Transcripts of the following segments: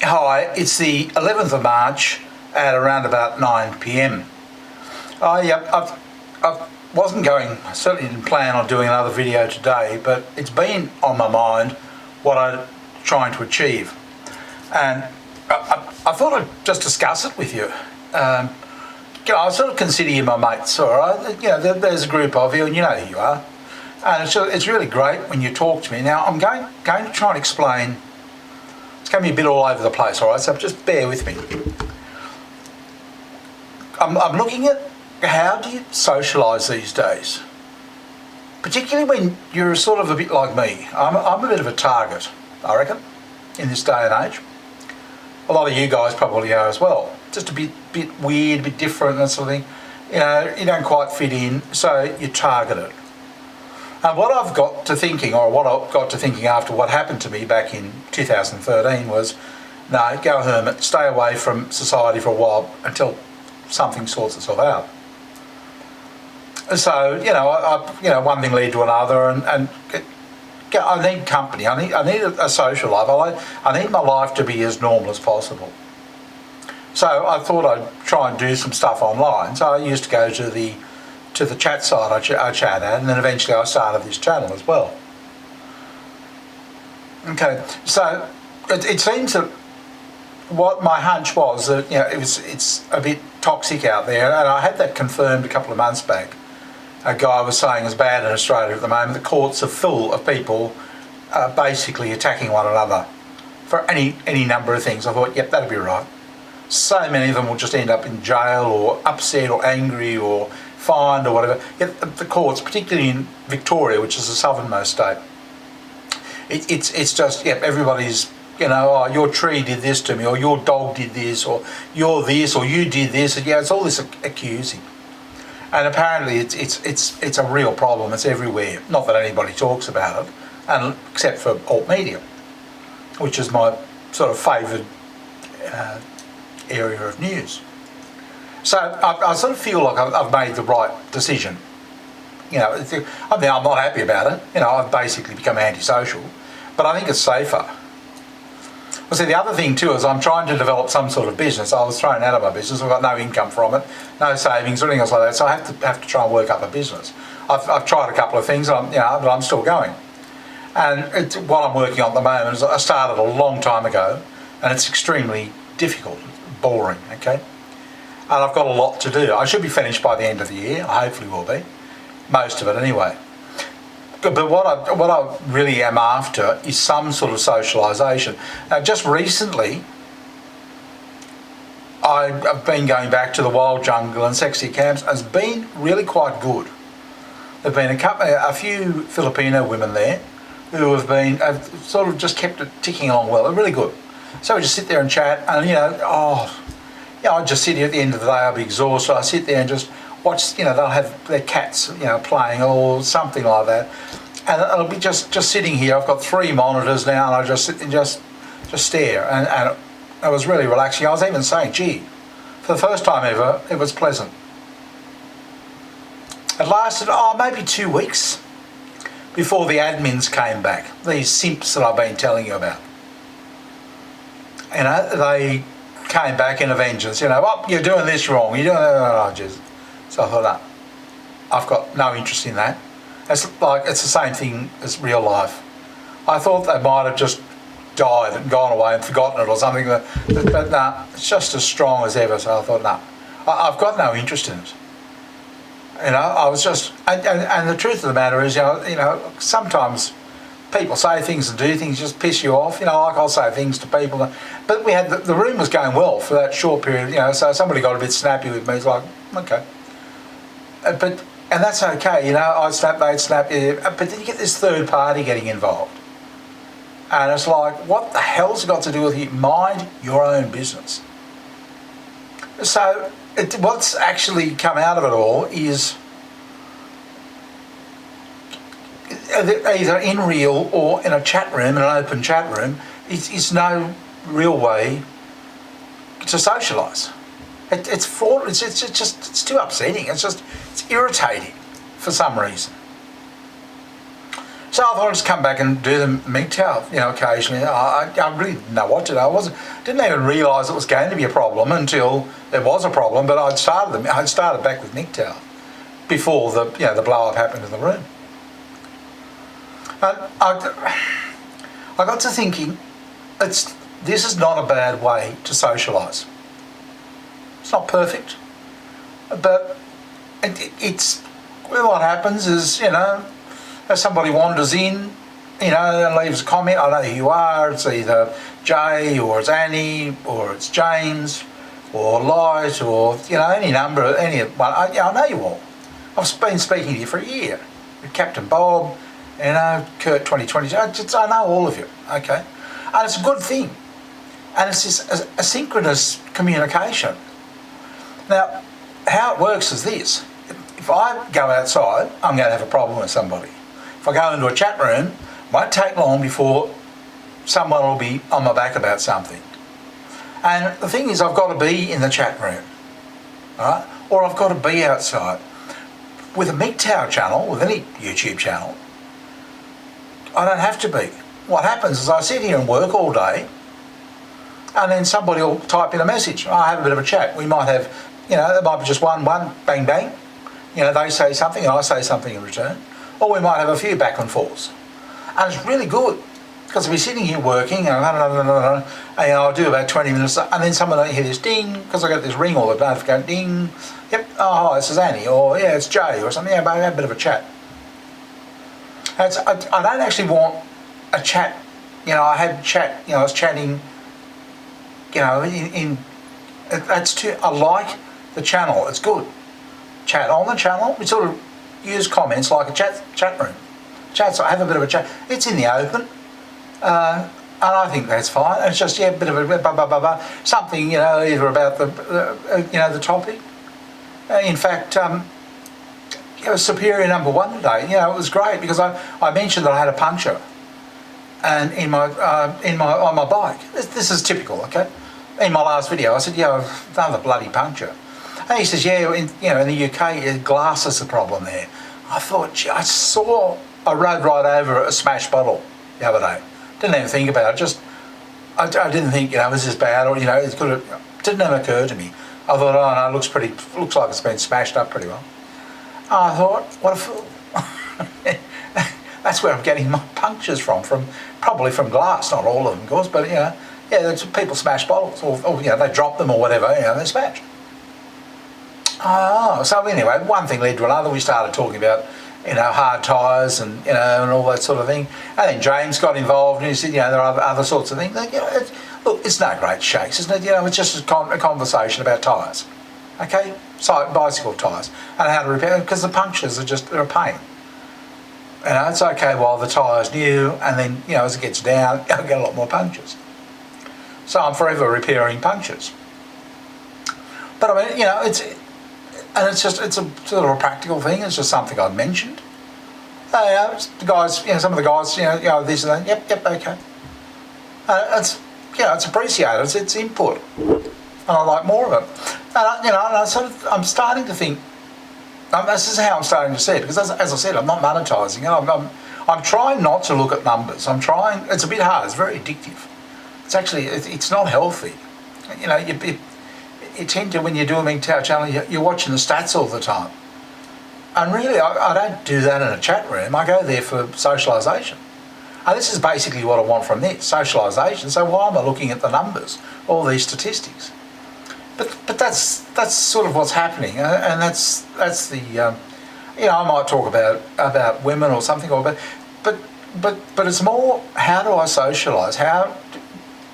Hi, it's the 11th of March at around about 9 p.m. I wasn't going, I certainly didn't plan on doing another video today, but it's been on my mind what I'm trying to achieve. And I thought I'd just discuss it with you. I sort of consider you my mates, all right? There's a group of you and you know who you are. And it's really great when you talk to me. Now, I'm going to try and explain. It's going to be a bit all over the place, all right? So just bear with me. I'm looking at how do you socialise these days? Particularly when you're sort of a bit like me. I'm a bit of a target, I reckon, in this day and age. A lot of you guys probably are as well. Just a bit weird, a bit different, that sort of thing. You don't quite fit in, so you're targeted. And what I got to thinking after what happened to me back in 2013 was, no, go hermit, stay away from society for a while until something sorts itself out. So, one thing led to another, and I need company. I need a social life. I need my life to be as normal as possible. So I thought I'd try and do some stuff online. So I used to go to the chat site I chat at, and then eventually I started this channel as well. Okay, so it seems that what my hunch was that it's a bit toxic out there, and I had that confirmed a couple of months back. A guy was saying it's bad in Australia at the moment. The courts are full of people basically attacking one another for any number of things. I thought, yep, that'll be right. So many of them will just end up in jail or upset or angry or fined or whatever. Yet the courts, particularly in Victoria, which is the southernmost state, it's just, yep, everybody's, oh, your tree did this to me, or your dog did this, or you're this, or you did this. And it's all this accusing. And apparently it's a real problem. It's everywhere. Not that anybody talks about it, and except for alt media, which is my sort of favoured area of news. So I sort of feel like I've made the right decision. I'm not happy about it. I've basically become antisocial, but I think it's safer. Well, see, the other thing too is I'm trying to develop some sort of business. I was thrown out of my business. I've got no income from it, no savings or anything else like that. So I have to try and work up a business. I've tried a couple of things, but I'm still going. And what I'm working on at the moment is I started a long time ago, and it's extremely difficult, boring. Okay, and I've got a lot to do. I should be finished by the end of the year. I hopefully will be, most of it anyway. But what I really am after is some sort of socialisation. Now, just recently, I've been going back to the wild jungle and sexy camps. It's been really quite good. There've been a few Filipino women there who have sort of just kept it ticking along well. They're really good. So we just sit there and chat, and I just sit here at the end of the day. I'll be exhausted. I sit there and just watch, they'll have their cats, playing or something like that. And it'll be just sitting here. I've got 3 monitors now, and I just sit and just stare. And it was really relaxing. I was even saying, gee, for the first time ever, it was pleasant. It lasted, maybe 2 weeks before the admins came back. These simps that I've been telling you about. They came back in a vengeance. You're doing this wrong. You're doing that. So I thought, no, I've got no interest in that. It's the same thing as real life. I thought they might have just died and gone away and forgotten it or something, but no, it's just as strong as ever. So I thought, no, I've got no interest in it. I was just, and the truth of the matter is, sometimes people say things and do things just piss you off. Like I'll say things to people, but we had the room was going well for that short period. So somebody got a bit snappy with me. It's like, okay. And that's okay, I'd snap, they'd snap, but then you get this third party getting involved. And it's like, what the hell's it got to do with you? Mind your own business. So what's actually come out of it all is either in real or in a chat room, in an open chat room, is no real way to socialise. It's fraud. It's too upsetting. It's irritating for some reason. So I thought I'd just come back and do the mgtow, occasionally. I really didn't know what to do. Didn't even realise it was going to be a problem until it was a problem. But I'd started back with mgtow before the blow up happened in the room. And I got to thinking, this is not a bad way to socialise. It's not perfect, but it's what happens is, if somebody wanders in, and leaves a comment, I know who you are, it's either Jay or it's Annie or it's James or Light or, any number, well, I know you all. I've been speaking to you for a year. Captain Bob, Kurt 2020, I know all of you, okay? And it's a good thing. And it's this asynchronous communication. Now, how it works is this. If I go outside, I'm going to have a problem with somebody. If I go into a chat room, it won't take long before someone will be on my back about something. And the thing is, I've got to be in the chat room, right? Or I've got to be outside. With a mgtow channel, with any YouTube channel, I don't have to be. What happens is I sit here and work all day, and then somebody will type in a message. I have a bit of a chat. We might have, there might be just one, bang, bang. They say something and I say something in return. Or we might have a few back and forths. And it's really good, because I'll be sitting here working and I'll do about 20 minutes, and then someone will hear this ding, because I get this ring or the notification, ding. Yep, oh, hi, this is Annie, or yeah, it's Jay, or something. Yeah, but I have a bit of a chat. I don't actually want a chat. I had chat. I was chatting. I like the channel. It's good. Chat on the channel. We sort of use comments like a chat room. So I have a bit of a chat. It's in the open, and I think that's fine. It's just a bit of a something either about the topic. In fact, Superior number 1 today. It was great because I mentioned that I had a puncture, and on my bike. This is typical, okay. In my last video, I said, I've done the bloody puncture. And he says, in the UK, glass is the problem there. I thought, I rode right over a smashed bottle the other day. Didn't even think about it. I didn't think, was this bad, or, it didn't even occur to me. I thought, oh no, it looks like it's been smashed up pretty well. I thought, what a fool. That's where I'm getting my punctures from probably from glass, not all of them, of course, but people smash bottles, or they drop them or whatever, they're smashed. Oh, so anyway, one thing led to another. We started talking about, hard tyres and, and all that sort of thing. And then James got involved and he said, there are other sorts of things. Look, it's no great shakes, isn't it? It's just a conversation about tyres. Okay? So, bicycle tyres and how to repair them, because the punctures they're a pain. It's okay while the tyre's new, and then, as it gets down, I'll get a lot more punctures. So I'm forever repairing punctures. But I mean, it's a sort of a practical thing. It's just something I'd mentioned. The guys, some of the guys, this and that. Yep, okay. It's appreciated. It's input, and I like more of it. And I'm starting to think. This is how I'm starting to see it, because as I said, I'm not monetising it. I'm trying not to look at numbers. I'm trying. It's a bit hard. It's very addictive. It's actually it's not healthy. You tend to, when you do a mgtow channel, you're watching the stats all the time. And really, I don't do that in a chat room. I go there for socialisation. And this is basically what I want from this, socialisation. So why am I looking at the numbers, all these statistics? But that's sort of what's happening, and that's the I might talk about women or something, but it's more, how do I socialise?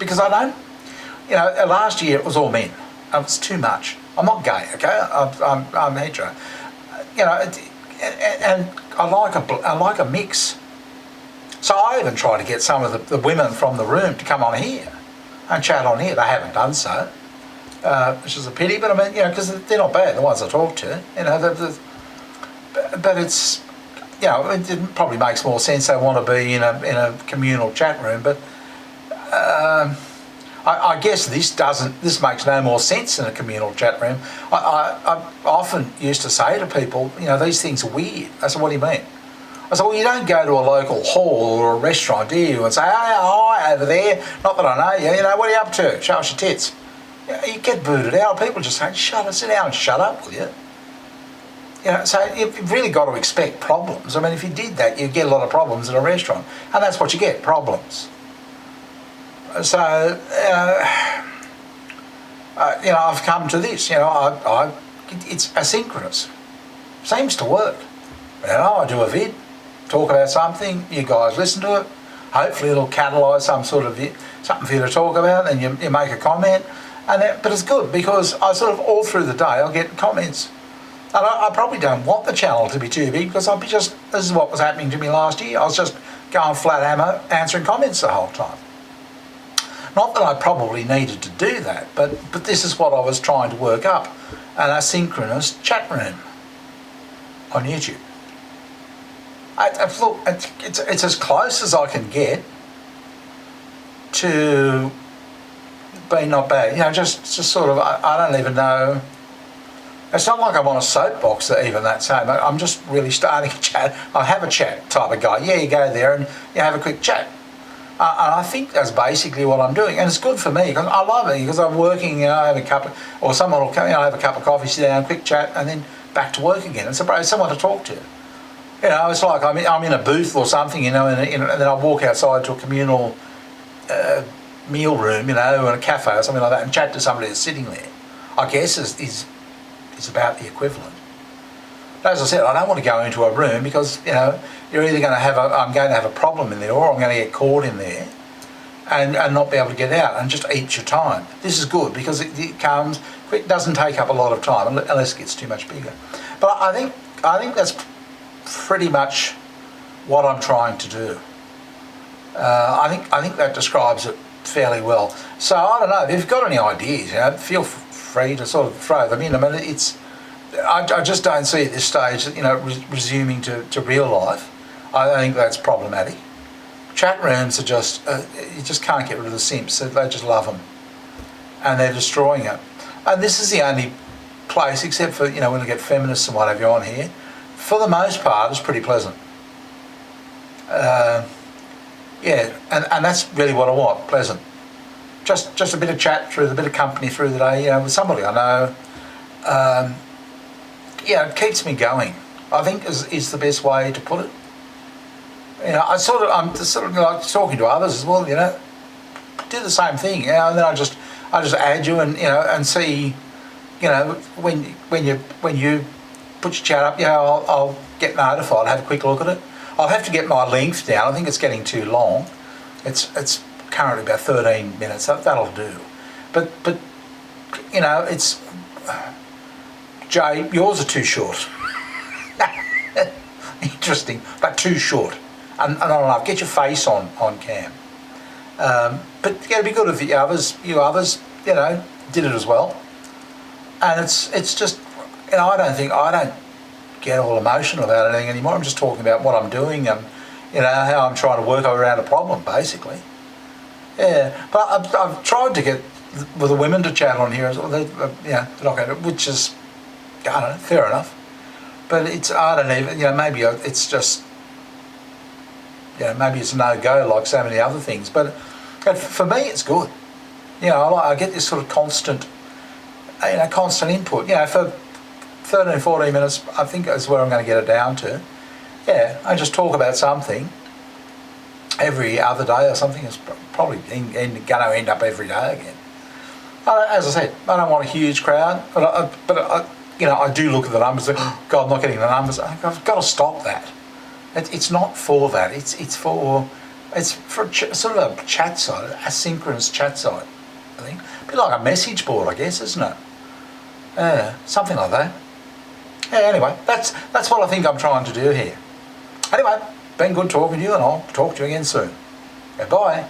Because I don't, last year it was all men. It was too much. I'm not gay, okay? I'm hetero. And I like a mix. So I even try to get some of the women from the room to come on here and chat on here. They haven't done so, which is a pity. But I mean, because they're not bad, the ones I talk to. But it's, it probably makes more sense. They want to be in a communal chat room, but. I guess this makes no more sense in a communal chat room. I often used to say to people, these things are weird. I said, what do you mean? I said, well, you don't go to a local hall or a restaurant, do you? And say, hey, hi, over there. Not that I know you. You know, what are you up to? Show us your tits. You get booted out. People just say, sit down and shut up, will you? You know, so you've really got to expect problems. I mean, if you did that, you'd get a lot of problems at a restaurant. And that's what you get, problems. So, you know, I've come to this, you know, it's asynchronous. Seems to work. You know, I do a vid, talk about something, you guys listen to it, hopefully it'll catalyse some sort of something for you to talk about, and you make a comment, but it's good because I sort of all through the day I'll get comments. And I probably don't want the channel to be too big because this is what was happening to me last year. I was just going flat ammo, answering comments the whole time. Not that I probably needed to do that, but this is what I was trying to work up, an asynchronous chat room on YouTube. Look, it's as close as I can get to being not bad. You know, just sort of, I don't even know. It's not like I'm on a soapbox even that same. I'm just really starting a chat. I have a chat type of guy. Yeah, you go there and you have a quick chat. And I think that's basically what I'm doing. And it's good for me because I love it because I'm working, you know, have a cup or someone will come, you know, have a cup of coffee, sit down, quick chat, and then back to work again. It's someone to talk to. You know, it's like I'm in a booth or something, you know, and then I walk outside to a communal meal room, you know, or a cafe or something like that, and chat to somebody that's sitting there. I guess is about the equivalent. But as I said, I don't want to go into a room because, you know, you're either going to I'm going to have a problem in there, or I'm going to get caught in there and not be able to get out and just eat your time. This is good because it comes quick, doesn't take up a lot of time unless it gets too much bigger. But I think that's pretty much what I'm trying to do. I think that describes it fairly well. So I don't know if you've got any ideas, you know, feel free to sort of throw them in. I mean, I just don't see at this stage that, you know, resuming to real life. I think that's problematic. Chat rooms are just you just can't get rid of the simps. They just love them, and they're destroying it. And this is the only place, except for, you know, when we get feminists and whatever on here. For the most part, it's pretty pleasant. Yeah, and that's really what I want, pleasant. Just a bit of chat a bit of company through the day, you know, with somebody I know. Yeah, it keeps me going, I think is the best way to put it. You know, I'm sort of like talking to others as well, you know, do the same thing, you know, and then I just add you and, you know, and see, you know, when you put your chat up, you know, I'll get notified, have a quick look at it. I'll have to get my length down. I think it's getting too long. It's currently about 13 minutes. That'll do. But you know, it's Jay, yours are too short. Interesting, but too short. And I don't know, get your face on cam. But it'd be good if you others, you know, did it as well. And it's just, you know, I don't get all emotional about anything anymore. I'm just talking about what I'm doing and, you know, how I'm trying to work around a problem, basically. Yeah, but I've tried to get with the women to chat on here as well. Yeah, which is, I don't know, fair enough. But I don't even, you know, maybe it's just, you know, maybe it's a no-go like so many other things. But for me, it's good. You know, I get this sort of constant input. You know, for 13, 14 minutes, I think is where I'm going to get it down to. Yeah, I just talk about something every other day or something. It's probably going to end up every day again. As I said, I don't want a huge crowd, but you know, I do look at the numbers. God, I'm not getting the numbers. I've got to stop that. It's not for that. It's for sort of a chat site, asynchronous chat site. I think a bit like a message board, I guess, isn't it? Yeah, something like that. Yeah. Anyway, that's what I think I'm trying to do here. Anyway, been good talking to you, and I'll talk to you again soon. Goodbye.